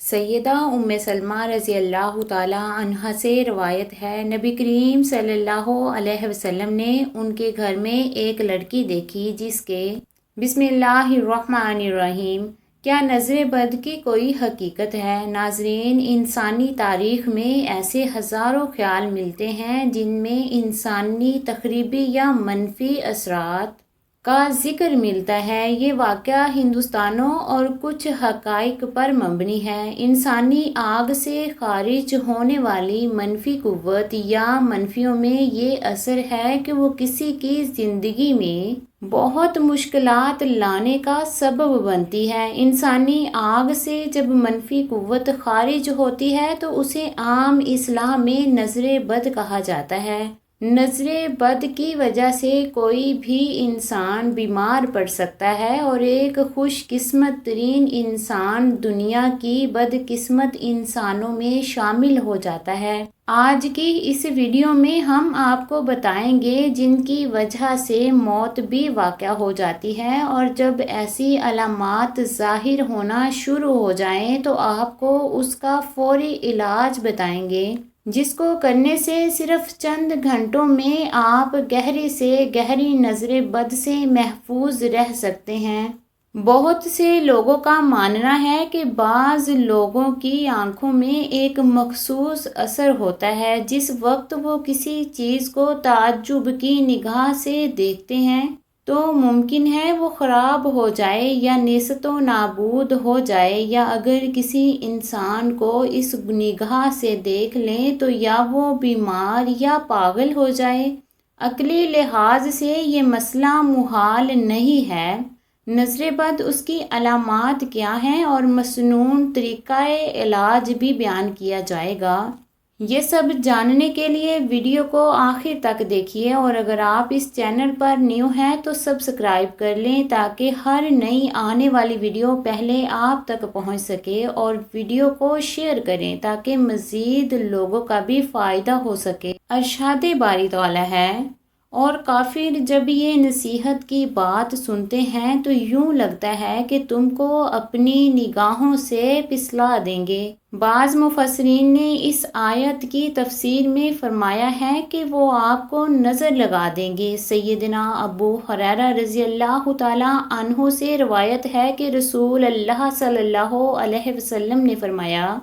سیدہ ام سلمہ رضی اللہ تعالیٰ عنہا سے روایت ہے، نبی کریم صلی اللہ علیہ وسلم نے ان کے گھر میں ایک لڑکی دیکھی جس کے بسم اللہ الرحمن الرحیم کیا نظر بد کی کوئی حقیقت ہے۔ ناظرین، انسانی تاریخ میں ایسے ہزاروں خیال ملتے ہیں جن میں انسانی تخریبی یا منفی اثرات کا ذکر ملتا ہے۔ یہ واقعہ ہندوستانوں اور کچھ حقائق پر مبنی ہے۔ انسانی آگ سے خارج ہونے والی منفی قوت یا منفیوں میں یہ اثر ہے کہ وہ کسی کی زندگی میں بہت مشکلات لانے کا سبب بنتی ہے۔ انسانی آگ سے جب منفی قوت خارج ہوتی ہے تو اسے عام اصطلاح میں نظر بد کہا جاتا ہے۔ نظر بد کی وجہ سے کوئی بھی انسان بیمار پڑ سکتا ہے اور ایک خوش قسمت ترین انسان دنیا کی بد قسمت انسانوں میں شامل ہو جاتا ہے۔ آج کی اس ویڈیو میں ہم آپ کو بتائیں گے جن کی وجہ سے موت بھی واقع ہو جاتی ہے، اور جب ایسی علامات ظاہر ہونا شروع ہو جائیں تو آپ کو اس کا فوری علاج بتائیں گے، جس کو کرنے سے صرف چند گھنٹوں میں آپ گہری سے گہری نظر بد سے محفوظ رہ سکتے ہیں۔ بہت سے لوگوں کا ماننا ہے کہ بعض لوگوں کی آنکھوں میں ایک مخصوص اثر ہوتا ہے جس وقت وہ کسی چیز کو تعجب کی نگاہ سے دیکھتے ہیں تو ممکن ہے وہ خراب ہو جائے یا نیست و نابود ہو جائے، یا اگر کسی انسان کو اس نگاہ سے دیکھ لیں تو یا وہ بیمار یا پاگل ہو جائے۔ عقلی لحاظ سے یہ مسئلہ محال نہیں ہے۔ نظر بد، اس کی علامات کیا ہیں اور مسنون طریقہ علاج بھی بیان کیا جائے گا۔ یہ سب جاننے کے لیے ویڈیو کو آخر تک دیکھیے، اور اگر آپ اس چینل پر نیو ہیں تو سبسکرائب کر لیں تاکہ ہر نئی آنے والی ویڈیو پہلے آپ تک پہنچ سکے، اور ویڈیو کو شیئر کریں تاکہ مزید لوگوں کا بھی فائدہ ہو سکے۔ ارشاد باری تعالیٰ ہے، اور کافر جب یہ نصیحت کی بات سنتے ہیں تو یوں لگتا ہے کہ تم کو اپنی نگاہوں سے پھسلا دیں گے۔ بعض مفسرین نے اس آیت کی تفسیر میں فرمایا ہے کہ وہ آپ کو نظر لگا دیں گے۔ سیدنا ابو ہریرہ رضی اللہ تعالیٰ عنہ سے روایت ہے کہ رسول اللہ صلی اللہ علیہ وسلم نے فرمایا،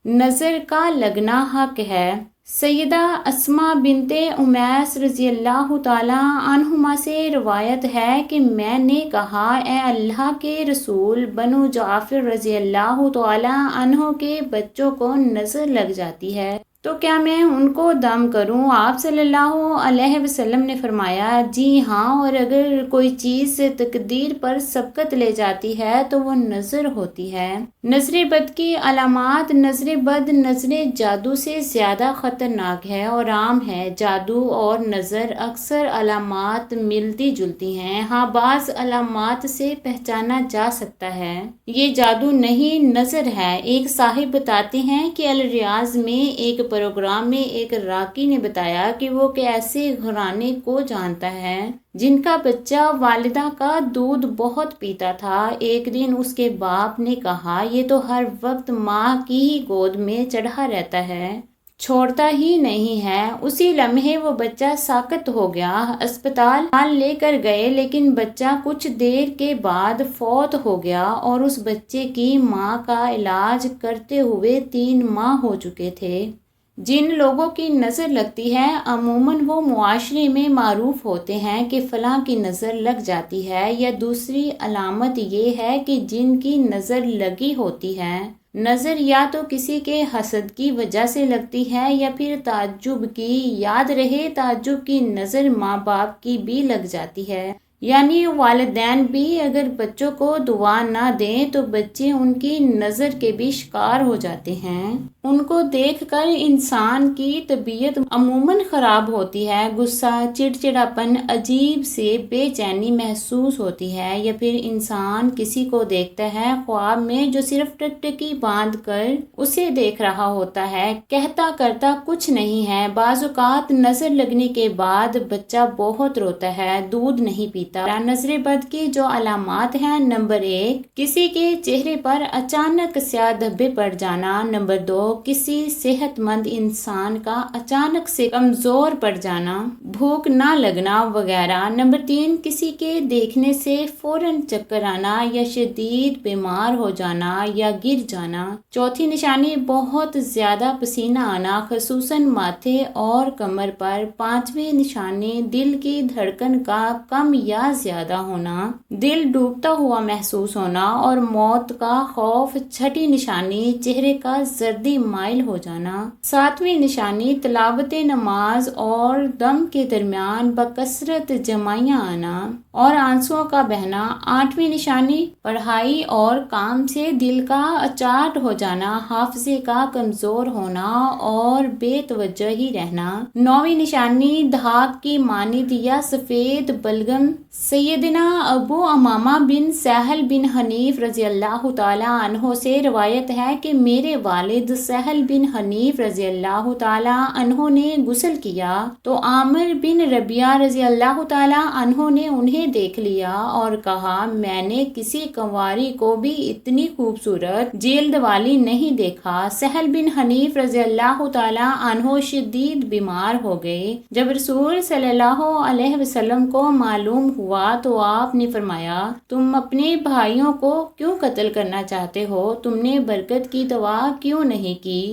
نظر کا لگنا حق ہے۔ سیدہ اسماء بنت امیس رضی اللہ تعالیٰ عنہما سے روایت ہے کہ میں نے کہا، اے اللہ کے رسول، بنو جعفر رضی اللہ تعالیٰ عنہ کے بچوں کو نظر لگ جاتی ہے تو کیا میں ان کو دم کروں؟ آپ صلی اللہ علیہ وسلم نے فرمایا، جی ہاں، اور اگر کوئی چیز تقدیر پر سبقت لے جاتی ہے تو وہ نظر ہوتی ہے۔ نظر بد کی علامات۔ نظر بد نظر جادو سے زیادہ خطرناک ہے اور عام ہے۔ جادو اور نظر اکثر علامات ملتی جلتی ہیں۔ ہاں، بعض علامات سے پہچانا جا سکتا ہے یہ جادو نہیں، نظر ہے۔ ایک صاحب بتاتے ہیں کہ الریاض میں ایک پروگرام میں ایک راکی نے بتایا کہ وہ ایسے گھرانے کو جانتا ہے جن کا بچہ والدہ کا دودھ بہت پیتا تھا۔ ایک دن اس کے باپ نے کہا، یہ تو ہر وقت ماں کی ہی گود میں چڑھا رہتا ہے، چھوڑتا ہی نہیں ہے۔ اسی لمحے وہ بچہ ساکت ہو گیا۔ اسپتال لے کر گئے لیکن بچہ کچھ دیر کے بعد فوت ہو گیا، اور اس بچے کی ماں کا علاج کرتے ہوئے 3 ماہ ہو چکے تھے۔ جن لوگوں کی نظر لگتی ہے عموماً وہ معاشرے میں معروف ہوتے ہیں کہ فلاں کی نظر لگ جاتی ہے، یا دوسری علامت یہ ہے کہ جن کی نظر لگی ہوتی ہے، نظر یا تو کسی کے حسد کی وجہ سے لگتی ہے یا پھر تعجب کی۔ یاد رہے، تعجب کی نظر ماں باپ کی بھی لگ جاتی ہے، یعنی والدین بھی اگر بچوں کو دعا نہ دیں تو بچے ان کی نظر کے بھی شکار ہو جاتے ہیں۔ ان کو دیکھ کر انسان کی طبیعت عموماً خراب ہوتی ہے، غصہ، چڑچڑاپن، عجیب سے بے چینی محسوس ہوتی ہے، یا پھر انسان کسی کو دیکھتا ہے خواب میں جو صرف ٹکٹکی باندھ کر اسے دیکھ رہا ہوتا ہے، کہتا کرتا کچھ نہیں ہے۔ بعض اوقات نظر لگنے کے بعد بچہ بہت روتا ہے، دودھ نہیں پیتا طرح نظر بد کی جو علامات ہیں: نمبر 1، کسی کے چہرے پر اچانک سیاہ دھبے پڑ جانا۔ نمبر 2، کسی صحت مند انسان کا اچانک سے کمزور پڑ جانا، بھوک نہ لگنا وغیرہ۔ نمبر 3، کسی کے دیکھنے سے فوراً چکر آنا یا شدید بیمار ہو جانا یا گر جانا۔ چوتھی نشانی، بہت زیادہ پسینہ آنا، خصوصاً ماتھے اور کمر پر۔ پانچویں نشانی، دل کی دھڑکن کا کم یا زیادہ ہونا، دل ڈوبتا ہوا محسوس ہونا اور موت کا خوف۔ چھٹی نشانی، چہرے کا زردی مائل ہو جانا۔ ساتویں نشانی، تلاوت نماز اور دم کے درمیان بکثرت جمائیاں آنا اور آنسوؤں کا بہنا۔ آٹھویں نشانی، پڑھائی اور کام سے دل کا اچاٹ ہو جانا، حافظے کا کمزور ہونا اور بے توجہ ہی رہنا۔ نویں نشانی، دھاگ کی مانند یا سفید بلغم۔ سیدنا ابو امامہ بن سہل بن حنیف رضی اللہ تعالیٰ عنہ سے روایت ہے کہ میرے والد سہل بن حنیف رضی اللہ تعالیٰ عنہ نے غسل کیا تو عامر بن ربیعہ رضی اللہ تعالیٰ عنہ نے انہیں دیکھ لیا اور کہا، میں نے کسی کنواری کو بھی اتنی خوبصورت جلد والی نہیں دیکھا۔ سہل بن حنیف رضی اللہ تعالیٰ عنہ شدید بیمار ہو گئے۔ جب رسول صلی اللہ علیہ وسلم کو معلوم ہوا تو آپ نے فرمایا، تم اپنے بھائیوں کو کیوں قتل کرنا چاہتے ہو؟ تم نے برکت کی دعا کیوں نہیں کی؟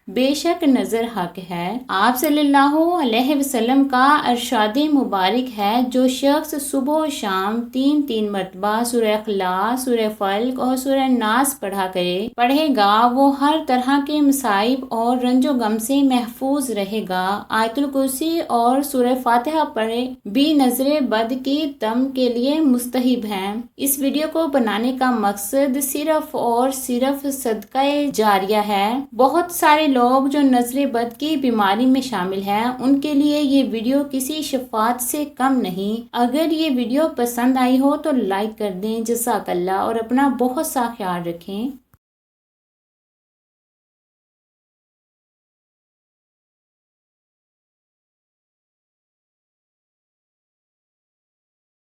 بے شک نظر حق ہے۔ آپ صلی اللہ علیہ وسلم کا ارشاد مبارک ہے، جو شخص صبح و شام 3 مرتبہ سورہ اخلاص، سورہ فلق اور سورہ ناس پڑھے گا، وہ ہر طرح کے مصائب اور رنج و غم سے محفوظ رہے گا۔ آیت الکرسی اور سورہ فاتحہ پڑھے بھی نظر بد کی دم کے لیے مستحب ہیں۔ اس ویڈیو کو بنانے کا مقصد صرف اور صرف صدقہ جاریہ ہے۔ بہت سارے لوگ جو نظر بد کی بیماری میں شامل ہیں، ان کے لیے یہ ویڈیو کسی شفاعت سے کم نہیں۔ اگر یہ ویڈیو پسند آئی ہو تو لائک کر دیں۔ جزاک اللہ، اور اپنا بہت سا خیال رکھیں۔